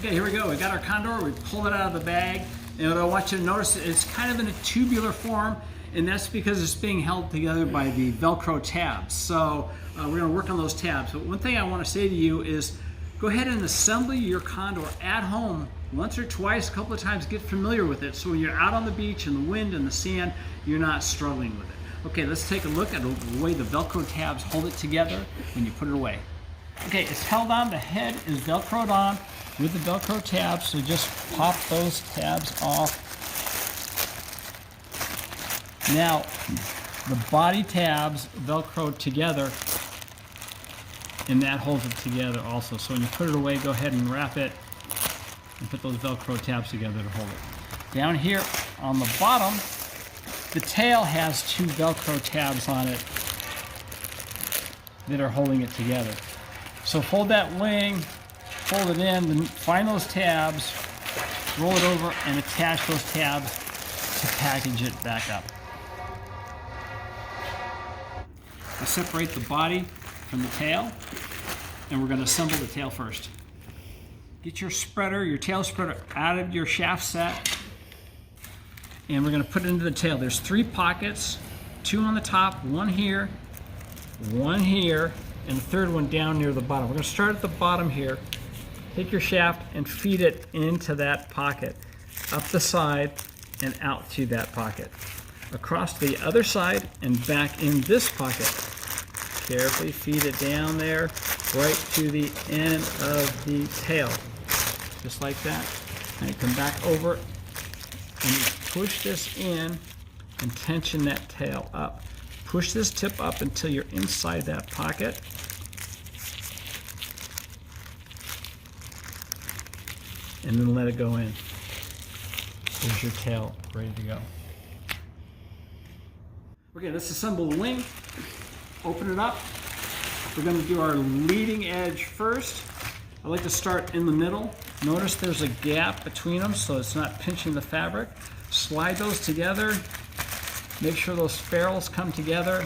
Okay, here we go. We got our Condor. We pulled it out of the bag. And what I want you to notice, it's kind of in a tubular form, and that's because it's being held together by the Velcro tabs. So we're going to work on those tabs. But one thing I want to say to you is go ahead and assemble your Condor at home once or twice, a couple of times. Get familiar with it so when you're out on the beach in the wind and the sand, you're not struggling with it. Okay, let's take a look at the way the Velcro tabs hold it together when you put it away. Okay, it's held on. The head is Velcroed on with the Velcro tabs, so just pop those tabs off. Now, the body tabs Velcroed together, and that holds it together also. So when you put it away, go ahead and wrap it and put those Velcro tabs together to hold it. Down here on the bottom, the tail has two Velcro tabs on it that are holding it together. So fold that wing, fold it in, then find those tabs, roll it over, and attach those tabs to package it back up. I separate the body from the tail, and we're going to assemble the tail first. Get your spreader, your tail spreader, out of your shaft set, and we're going to put it into the tail. There's 3 pockets, 2 on the top, 1 here, 1 here, and the 3rd one down near the bottom. We're going to start at the bottom here. Take your shaft and feed it into that pocket, up the side and out to that pocket. Across the other side and back in this pocket. Carefully feed it down there, right to the end of the tail. Just like that. And you come back over and you push this in and tension that tail up. Push this tip up until you're inside that pocket. And then let it go in. There's your tail ready to go. Okay, let's assemble the wing. Open it up. We're going to do our leading edge first. I like to start in the middle. Notice there's a gap between them so it's not pinching the fabric. Slide those together. Make sure those ferrules come together.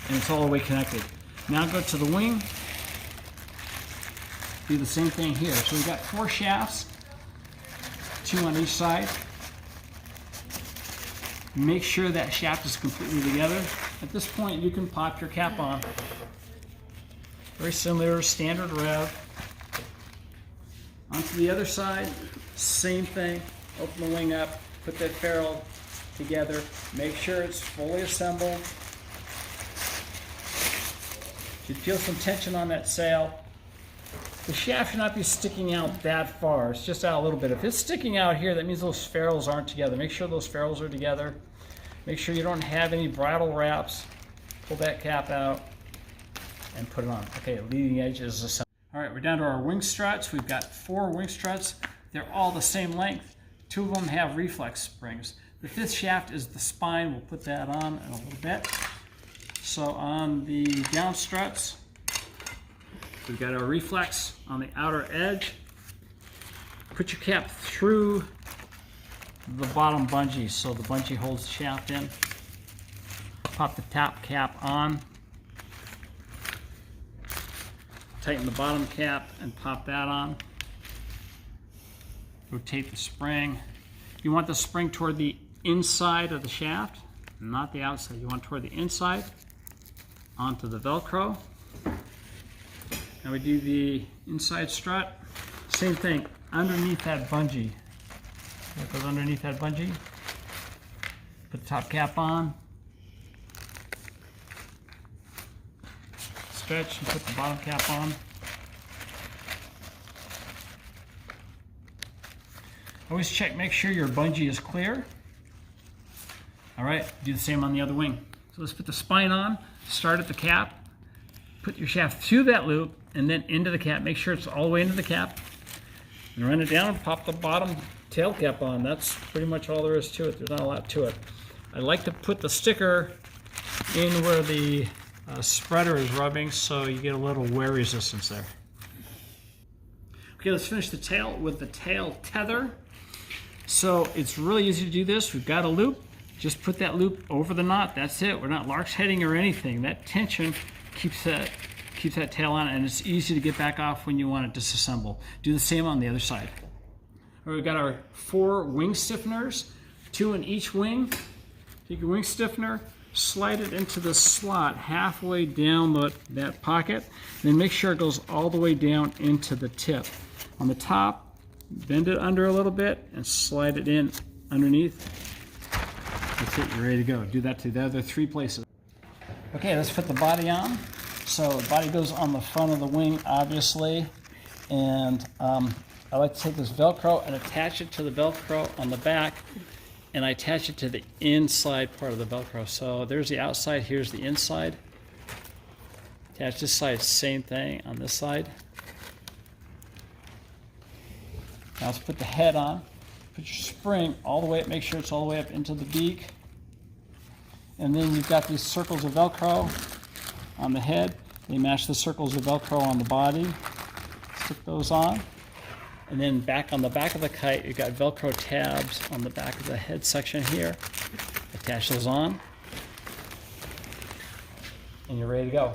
And it's all the way connected. Now go to the wing. Do the same thing here. So we've got 4 shafts, 2 on each side. Make sure that shaft is completely together. At this point, you can pop your cap on. Very similar, standard rev. Onto the other side, same thing. Open the wing up, put that ferrule together. Make sure it's fully assembled. You feel some tension on that sail. The shaft should not be sticking out that far. It's just out a little bit. If it's sticking out here, that means those ferrules aren't together. Make sure those ferrules are together. Make sure you don't have any bridle wraps. Pull that cap out and put it on. Okay, leading edge is assembled. All right, we're down to our wing struts. We've got 4 wing struts. They're all the same length. 2 of them have reflex springs. The 5th shaft is the spine. We'll put that on in a little bit. So on the down struts, we've got our reflex on the outer edge. Put your cap through the bottom bungee so the bungee holds the shaft in. Pop the top cap on. Tighten the bottom cap and pop that on. Rotate the spring. You want the spring toward the inside of the shaft, not the outside. You want toward the inside. Onto the Velcro. Now we do the inside strut. Same thing, underneath that bungee. That goes underneath that bungee. Put the top cap on. Stretch and put the bottom cap on. Always check, make sure your bungee is clear. All right, do the same on the other wing. So let's put the spine on, start at the cap, put your shaft through that loop and then into the cap. Make sure it's all the way into the cap. And run it down and pop the bottom tail cap on. That's pretty much all there is to it. There's not a lot to it. I like to put the sticker in where the spreader is rubbing so you get a little wear resistance there. Okay, let's finish the tail with the tail tether. So it's really easy to do this. We've got a loop. Just put that loop over the knot. That's it. We're not lark's heading or anything. That tension keeps that tail on, and it's easy to get back off when you want to disassemble. Do the same on the other side. All right, we've got our 4 wing stiffeners, 2 in each wing. Take your wing stiffener, slide it into the slot halfway down that pocket, then make sure it goes all the way down into the tip. On the top, bend it under a little bit and slide it in underneath. That's it, you're ready to go. Do that to the other 3 places. Okay, let's put the body on. So the body goes on the front of the wing, obviously, and I like to take this Velcro and attach it to the Velcro on the back, and I attach it to the inside part of the Velcro. So there's the outside, here's the inside. Attach this side, same thing on this side. Now let's put the head on. Put your spring all the way up, make sure it's all the way up into the beak. And then you've got these circles of Velcro on the head. They match the circles of Velcro on the body. Stick those on. And then back on the back of the kite, you've got Velcro tabs on the back of the head section here. Attach those on. And you're ready to go.